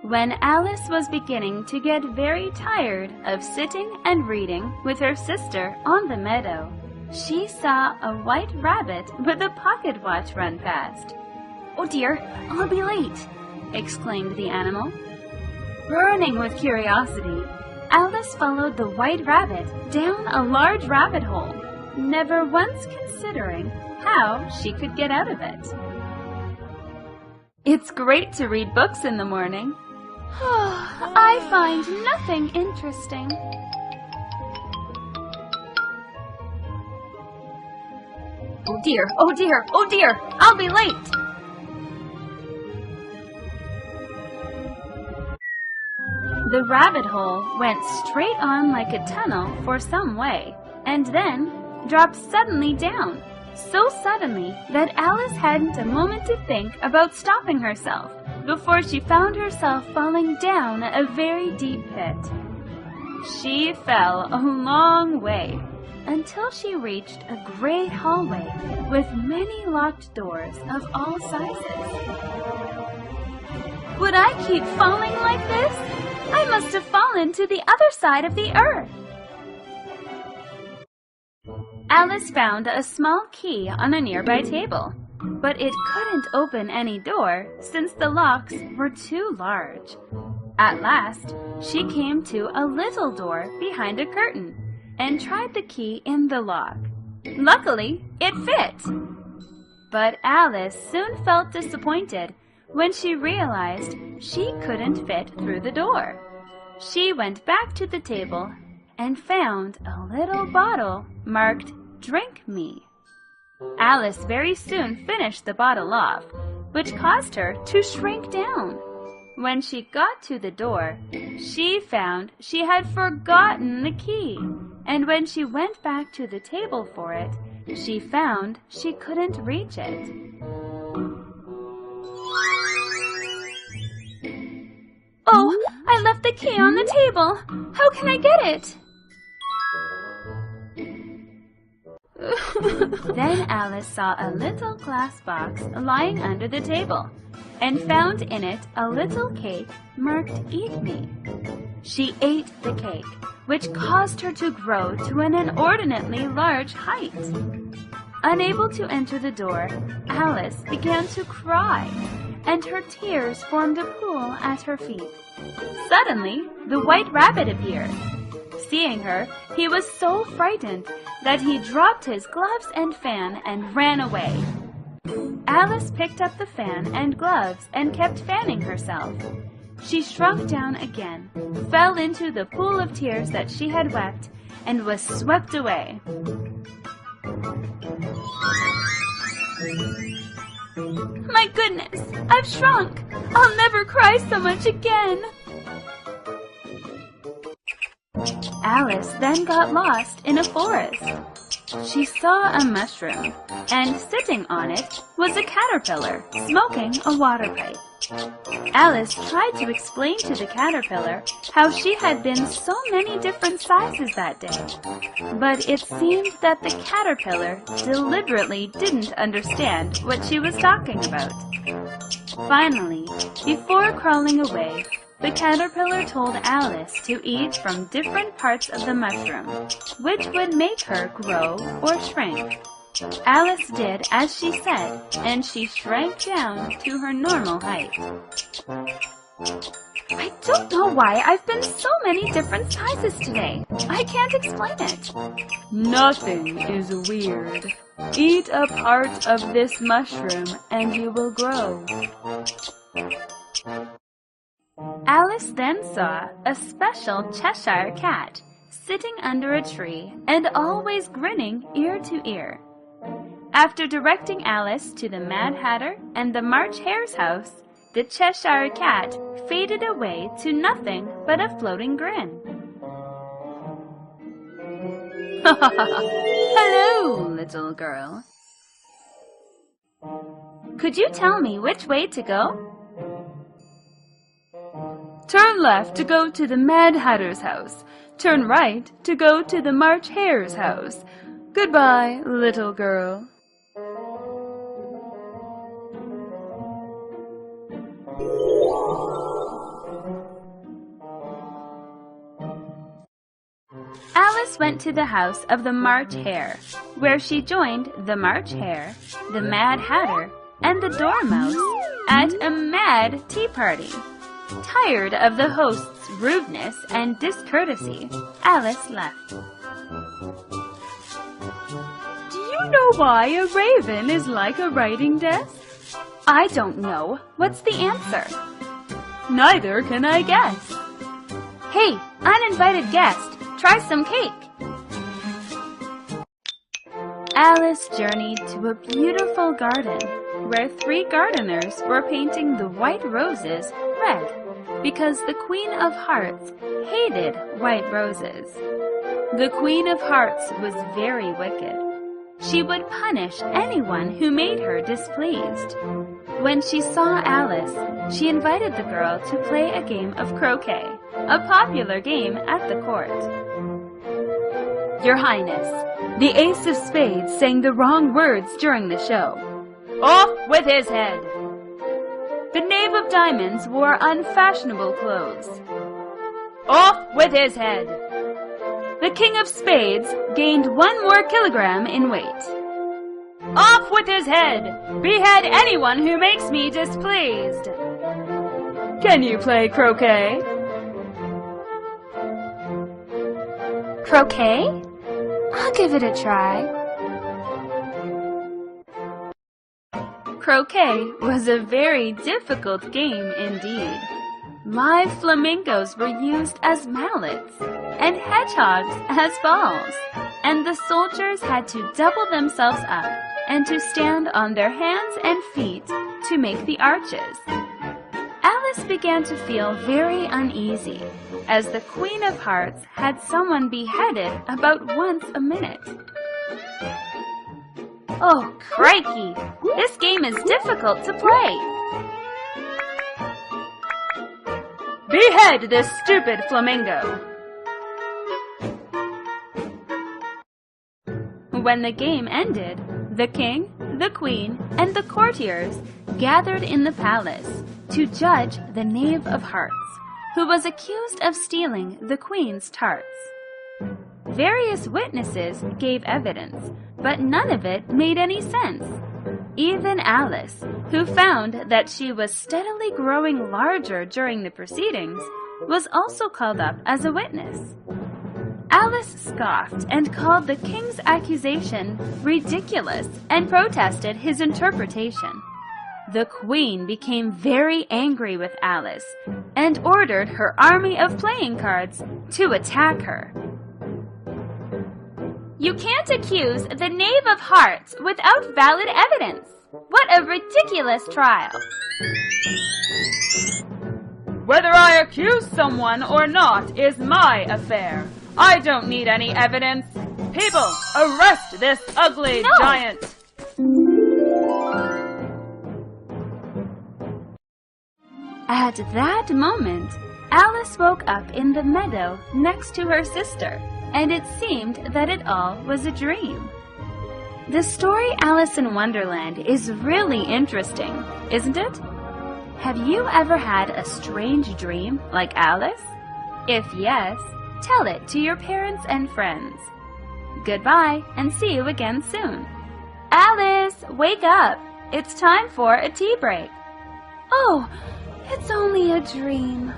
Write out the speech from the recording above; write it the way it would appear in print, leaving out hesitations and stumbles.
When Alice was beginning to get very tired of sitting and reading with her sister on the meadow, she saw a white rabbit with a pocket watch run past. "Oh dear, I'll be late!" exclaimed the animal. Burning with curiosity, Alice followed the white rabbit down a large rabbit hole, never once considering how she could get out of it. It's great to read books in the morning. I find nothing interesting. Oh dear, oh dear, oh dear, I'll be late! The rabbit hole went straight on like a tunnel for some way, and then dropped suddenly down, so suddenly that Alice hadn't a moment to think about stopping herself before she found herself falling down a very deep pit. She fell a long way until she reached a great hallway with many locked doors of all sizes. Would I keep falling like this? I must have fallen to the other side of the earth. Alice found a small key on a nearby table, but it couldn't open any door since the locks were too large. At last, she came to a little door behind a curtain and tried the key in the lock. Luckily, it fit. But Alice soon felt disappointed when she realized she couldn't fit through the door. She went back to the table and found a little bottle marked "Drink Me." Alice very soon finished the bottle off, which caused her to shrink down. When she got to the door, she found she had forgotten the key, and when she went back to the table for it, she found she couldn't reach it. Oh, I left the key on the table. How can I get it? Then Alice saw a little glass box lying under the table and found in it a little cake marked "Eat Me." She ate the cake, which caused her to grow to an inordinately large height. Unable to enter the door, Alice began to cry, and her tears formed a pool at her feet. Suddenly, the white rabbit appeared. Seeing her, he was so frightened that he dropped his gloves and fan and ran away. Alice picked up the fan and gloves and kept fanning herself. She shrunk down again, fell into the pool of tears that she had wept, and was swept away. My goodness, I've shrunk! I'll never cry so much again! Alice then got lost in a forest. She saw a mushroom, and sitting on it was a caterpillar smoking a water pipe. Alice tried to explain to the caterpillar how she had been so many different sizes that day, but it seemed that the caterpillar deliberately didn't understand what she was talking about. Finally, before crawling away, the caterpillar told Alice to eat from different parts of the mushroom, which would make her grow or shrink. Alice did as she said, and she shrank down to her normal height. I don't know why I've been so many different sizes today. I can't explain it. Nothing is weird. Eat a part of this mushroom and you will grow. Alice then saw a special Cheshire cat sitting under a tree and always grinning ear to ear. After directing Alice to the Mad Hatter and the March Hare's house, the Cheshire cat faded away to nothing but a floating grin. Hello, little girl. Could you tell me which way to go? Turn left to go to the Mad Hatter's house. Turn right to go to the March Hare's house. Goodbye, little girl. Alice went to the house of the March Hare, where she joined the March Hare, the Mad Hatter, and the Dormouse at a mad tea party. Tired of the host's rudeness and discourtesy, Alice left. Do you know why a raven is like a writing desk? I don't know. What's the answer? Neither can I guess. Hey, uninvited guest, try some cake. Alice journeyed to a beautiful garden where 3 gardeners were painting the white roses red because the Queen of Hearts hated white roses. The Queen of Hearts was very wicked. She would punish anyone who made her displeased. When she saw Alice, she invited the girl to play a game of croquet, a popular game at the court. Your Highness, the Ace of Spades sang the wrong words during the show. Off with his head! The Knave of Diamonds wore unfashionable clothes. Off with his head! The King of Spades gained 1 more kilogram in weight. Off with his head! Behead anyone who makes me displeased! Can you play croquet? Croquet? I'll give it a try. Croquet was a very difficult game indeed. Live flamingos were used as mallets, and hedgehogs as balls, and the soldiers had to double themselves up and to stand on their hands and feet to make the arches. Alice began to feel very uneasy, as the Queen of Hearts had someone beheaded about once a minute. Oh, crikey! This game is difficult to play. Behead this stupid flamingo! When the game ended, the king, the queen, and the courtiers gathered in the palace to judge the Knave of Hearts, who was accused of stealing the queen's tarts. Various witnesses gave evidence, but none of it made any sense. Even Alice, who found that she was steadily growing larger during the proceedings, was also called up as a witness. Alice scoffed and called the king's accusation ridiculous and protested his interpretation. The queen became very angry with Alice and ordered her army of playing cards to attack her. You can't accuse the Knave of Hearts without valid evidence. What a ridiculous trial! Whether I accuse someone or not is my affair. I don't need any evidence. People, arrest this ugly giant! At that moment, Alice woke up in the meadow next to her sister, and it seemed that it all was a dream. The story Alice in Wonderland is really interesting, isn't it? Have you ever had a strange dream like Alice? If yes, tell it to your parents and friends. Goodbye, and see you again soon. Alice, wake up! It's time for a tea break. Oh, it's only a dream.